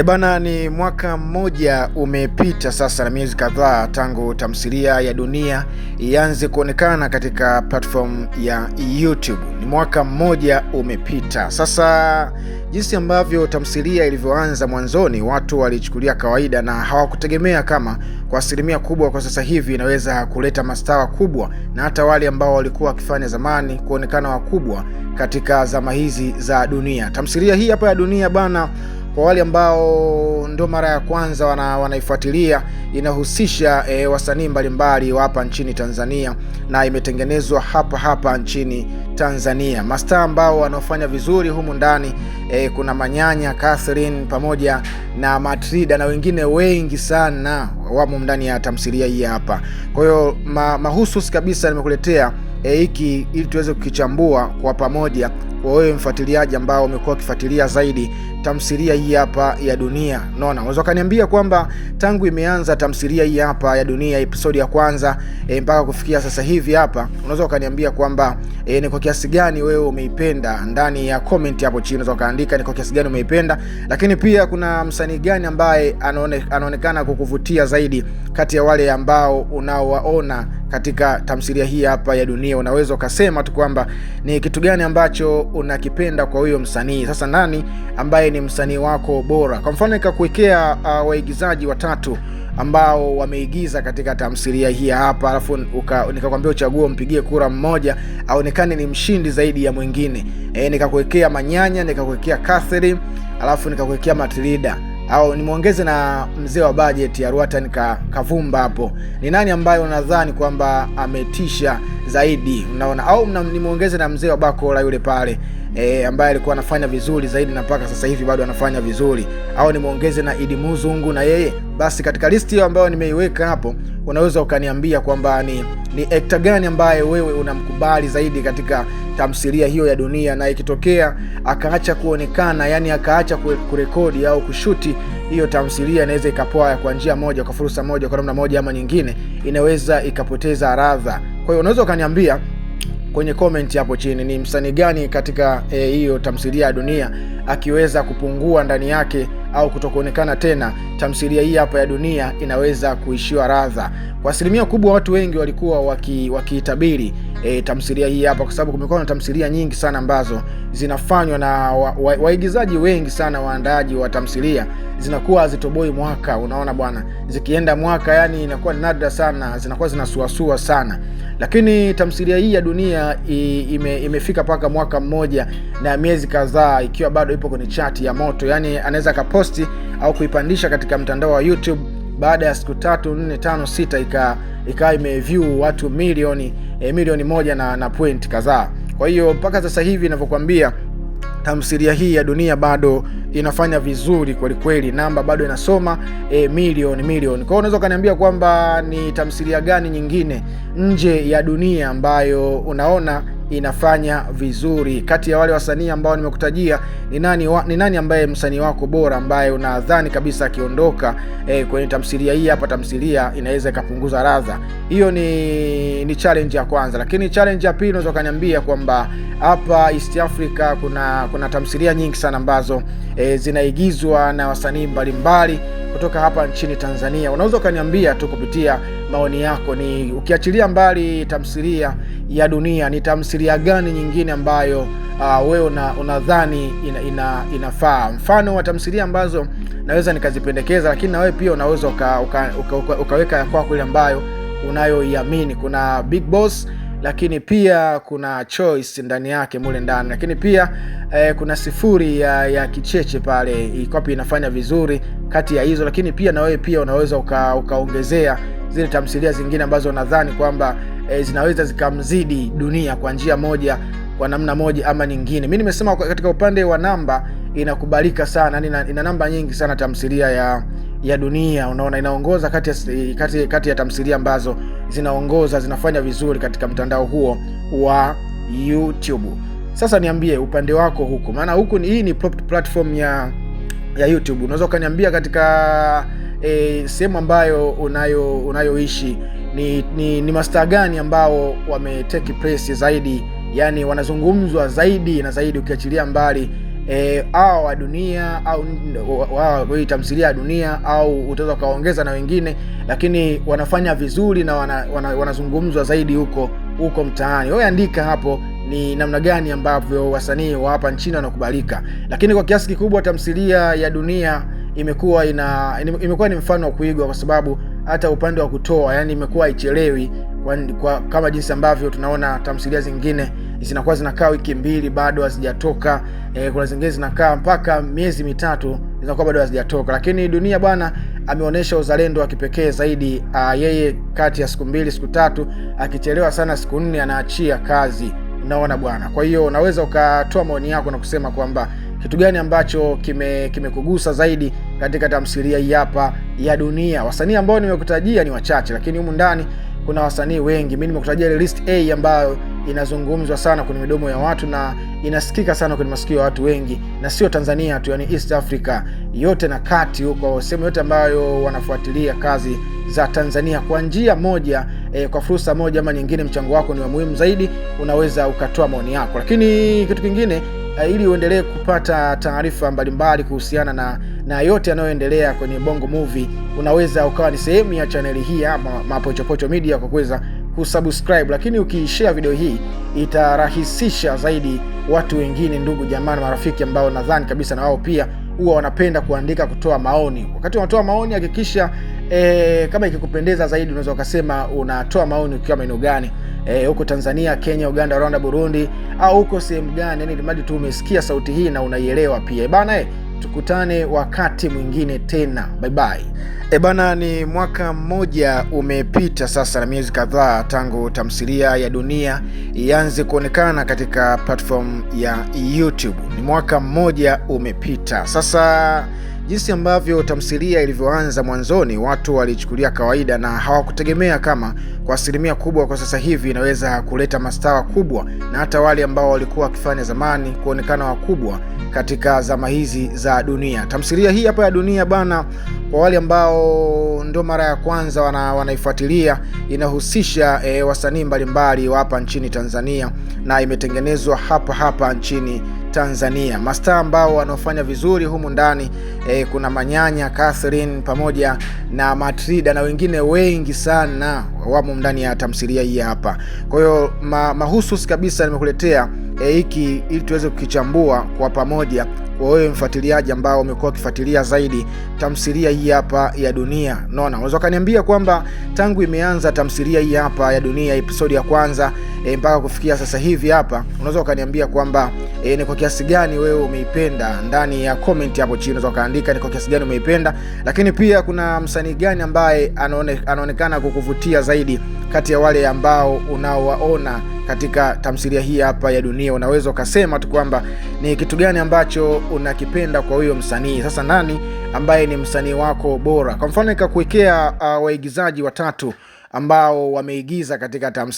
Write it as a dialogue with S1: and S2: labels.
S1: Bana, ni mwaka mmoja umepita sasa na miezi kadhaa tangu tamthilia ya Dunia ianze kuonekana katika platform ya YouTube. Ni mwaka mmoja umepita. Sasa jinsi ambavyo tamthilia ilivyoanza mwanzoni, watu walichukulia kawaida na hawakutegemea kama kwa asilimia kubwa kwa sasa hivi inaweza kuleta mastaa kubwa na hata wale ambao walikuwa wakifanya zamani kuonekana wakubwa katika zama hizi za Dunia. Tamthilia hii hapa ya Dunia bana, kwa wale ambao ndio mara ya kwanza wanaifuatilia, inahusisha wasanii mbalimbali wa hapa nchini Tanzania na imetengenezwa hapa nchini Tanzania. Mastaa ambao wanaofanya vizuri humu ndani kuna Manyanya, Catherine pamoja na Matrida na wengine wengi sana wamo ndani ya tamthilia hii hapa. Kwa hiyo mahususi kabisa nimekuletea hiki ili tuweze kukichambua kwa pamoja kwa wewe mfuatiliaji ambao umekuwa ukifuatilia zaidi tamthilia hii hapa ya Dunia. Unaona, unaweza kaniambia kwamba tangu imeanza tamthilia hii hapa ya Dunia episode ya kwanza mpaka kufikia sasa hivi hapa, unaweza kaniambia kwamba ni kwa kiasi gani wewe umeipenda. Ndani ya comment hapo chini unaweza kaandika ni kwa kiasi gani umeipenda, lakini pia kuna msanii gani ambaye anaonekana kukuvutia zaidi kati ya wale ambao unaowaona katika tamthilia hii hapa ya Dunia. Unaweza ukasema tu kwamba ni kitu gani ambacho unakipenda kwa huyo msanii. Sasa nani ambaye ni msanii wako bora? Kwa mfano nikakuwekea waigizaji watatu ambao wameigiza katika tamthilia hii hapa, alafu nikakwambia uchague mpigie kura mmoja aonekane ni mshindi zaidi ya mwingine. Nikakuwekea Manyanya, nikakuwekea Catherine, alafu nikakuwekea Matrida, au nimuongeze na mzee wa budget ya Ruatan Kavumba hapo. Ni nani ambaye unadhani kwamba ametisha zaidi? Unaona, au nimuongeze na mzee wa Bakola yule pale ambaye alikuwa anafanya vizuri zaidi na mpaka sasa hivi bado anafanya vizuri, au nimuongeze na Idi Muzungu na yeye? Basi katika listi hiyo ambayo nimeiweka hapo, unaweza ukaniambia kwamba ni actor gani ambaye wewe unamkubali zaidi katika tamthilia hiyo ya Dunia, na ikitokea akaacha kuonekana, yani akaacha kurekodi au kushuti hiyo tamthilia, inaweza ikapoa kwa njia moja, kwa fursa moja, kwa namna moja ama nyingine, inaweza ikapoteza radha. Kwa hiyo unaweza ukaniambia kwenye comment hapo chini ni msanii gani katika hiyo tamthilia ya Dunia akiweza kupungua ndani yake au kutokuonekana tena, tamthilia hii hapa ya Dunia inaweza kuishiwa radha. Kwa asilimia kubwa watu wengi walikuwa wakiitabiri tamthilia hii hapa, kwa sababu kumekuwa na tamthilia nyingi sana ambazo zinafanywa na waigizaji wengi sana, waandaaji wa tamthilia, zinakuwa hazitoboi mwaka. Unaona bwana, zikienda mwaka yani inakuwa nadra sana, zinakuwa zinasuasua sana. Lakini tamthilia hii ya Dunia imefika paka mwaka mmoja na miezi kadhaa ikiwa bado ipo kwenye chati ya moto. Yani anaweza kaposti au kuipandisha katika mtandao wa YouTube, baada ya siku 3, 4, 5, 6 ikawa imeview watu milioni moja na point kadhaa. Kwa hiyo mpaka sasa hivi ninavyokuambia, tamthilia hii ya Dunia bado inafanya vizuri kweli kweli, namba bado inasoma milioni. Kwa hiyo unaweza kaniambia kwamba ni tamthilia gani nyingine nje ya Dunia ambayo unaona inafanya vizuri kati ya wale wasanii ambao nimekutajia. Ni nani ambaye msanii wako bora ambaye unadhani kabisa akiondoka kwenye tamthilia hii hapa, tamthilia inaweza ikapunguza radha? Hiyo ni challenge ya kwanza. Lakini challenge ya pili, unaweza kaniambia kwamba hapa East Africa kuna tamthilia nyingi sana ambazo zinaigizwa na wasanii mbalimbali kutoka hapa nchini Tanzania. Unaweza ukaniambia tu kupitia maoni yako, ni ukiachilia mbali tamthilia ya Dunia, ni tamthilia gani nyingine ambayo wewe unadhani inafaa? Mfano wa tamthilia ambazo naweza nikazipendekeza, lakini na wewe pia unaweza ukaweka kwako ile ambayo unayoiamini. Kuna Big Boss, lakini pia kuna Choice ndani yake mule ndani, lakini pia kuna Sifuri ya Kicheche pale, ikopi inafanya vizuri kati ya hizo. Lakini pia na wewe pia unaweza ukaongezea zile tamthilia zingine ambazo nadhani kwamba zinaweza zikamzidi Dunia kwa njia moja, kwa namna moja ama nyingine. Mimi nimesema katika upande wa namba inakubalika sana, ina namba nyingi sana tamthilia ya Dunia. Unaona, inaongoza kati ya tamthilia ambazo zinaongoza, zinafanya vizuri katika mtandao huo wa YouTube. Sasa niambie upande wako huko, maana huku hii ni platform ya YouTube. Unaweza ukaniambia katika sehemu ambayo unayoishi ni mastaa gani ambao wametake place zaidi, yani wanazungumzwa zaidi na zaidi, ukiachilia mbali au wa Dunia au hii tamthilia ya Dunia, au utaweza kaongeza na wengine, lakini wanafanya vizuri na wanazungumzwa zaidi huko mtaani. Wewe andika hapo ni namna gani ambavyo wasanii wa hapa nchini wanakubalika. Lakini kwa kiasi kikubwa tamthilia ya Dunia imekuwa ni mfano wa kuigwa, kwa sababu hata upande wa kutoa, yani imekuwa haichelewi kama jinsi ambavyo tunaona tamthilia zingine zinakuwa zinakaa wiki 2 bado hazijatoka. Kuna zingine zinakaa mpaka miezi 3 zinakuwa bado hazijatoka, lakini Dunia bwana ameonyesha uzalendo wa kipekee zaidi. Yeye kati ya siku 2 siku 3, akichelewa sana siku 4 anaachia kazi. Unaona bwana. Kwa hiyo unaweza ukatoa maoni yako na kusema kwamba kitu gani ambacho kimekugusa zaidi katika tamthilia hii hapa ya Dunia. Wasanii ambao nimekutajia ni wachache, lakini humu ndani kuna wasanii wengi. Mimi nimekutajia ile list A ambayo inazungumzwa sana kwenye midomo ya watu na inasikika sana kwenye masikio ya watu wengi, na sio Tanzania tu, yani East Africa yote na kati huko, sehemu yote ambayo wanafuatilia kazi za Tanzania kwa njia moja, kwa fursa moja ama nyingine. Mchango wako ni wa muhimu zaidi, unaweza ukatoa maoni yako. Lakini kitu kingine, ili uendelee kupata taarifa mbalimbali kuhusiana na yote yanayoendelea kwenye Bongo Movie, unaweza ukawa ni sehemu ya chaneli hii ama Mapochopocho Media kwa kuweza kusubscribe. Lakini ukishare video hii itarahisisha zaidi watu wengine, ndugu jamaa na marafiki ambao nadhani kabisa na wao pia huwa wanapenda kuandika, kutoa maoni. Wakati unatoa maoni hakikisha kama ikikupendeza zaidi unaweza ukasema unatoa maoni ukiwa maeneo gani, huko Tanzania, Kenya, Uganda, Rwanda, Burundi, au huko sehemu gani, yani limadi tu umesikia sauti hii na unaielewa pia. Bana, tukutane wakati mwingine tena. Bye bye. Bana, ni mwaka mmoja umepita sasa na miezi kadhaa tangu tamthilia ya Dunia ianze kuonekana katika platform ya YouTube. Ni mwaka mmoja umepita sasa. Jinsi ambavyo tamthilia ilivyoanza mwanzoni, watu walichukulia kawaida na hawakutegemea kama kwa asilimia kubwa kwa sasa hivi inaweza kuleta mastaa kubwa, na hata wale ambao walikuwa wakifanya zamani kuonekana wakubwa katika zama hizi za Dunia. Tamthilia hii hapa ya Dunia bana, kwa wale ambao ndio mara ya kwanza wanaifuatilia, inahusisha wasanii mbalimbali wa hapa nchini Tanzania na imetengenezwa hapa nchini Tanzania. Mastaa ambao wanaofanya vizuri humu ndani, kuna Manyanya, Catherine pamoja na Matrida na wengine wengi sana wamo ndani ya tamthilia hii hapa. Kwa hiyo mahususi kabisa nimekuletea hiki ili tuweze kukichambua kwa pamoja, kwa wewe mfuatiliaji ambao umekuwa ukifuatilia zaidi tamthilia hii hapa ya Dunia. Unaona, unaweza kaniambia kwamba tangu imeanza tamthilia hii hapa ya Dunia episode ya kwanza mpaka kufikia sasa hivi hapa, unaweza ukaniambia kwamba ni kwa kiasi gani wewe umeipenda. Ndani ya comment hapo chini unaweza kaandika ni kwa kiasi gani umeipenda, lakini pia kuna msanii gani ambaye anaonekana kukuvutia zaidi kati ya wale ambao unaowaona katika tamthilia hii hapa ya Dunia. Unaweza ukasema tu kwamba ni kitu gani ambacho unakipenda kwa huyo msanii. Sasa nani ambaye ni msanii wako bora? Kwa mfano nikakuwekea waigizaji watatu ambao wameigiza katika tamthilia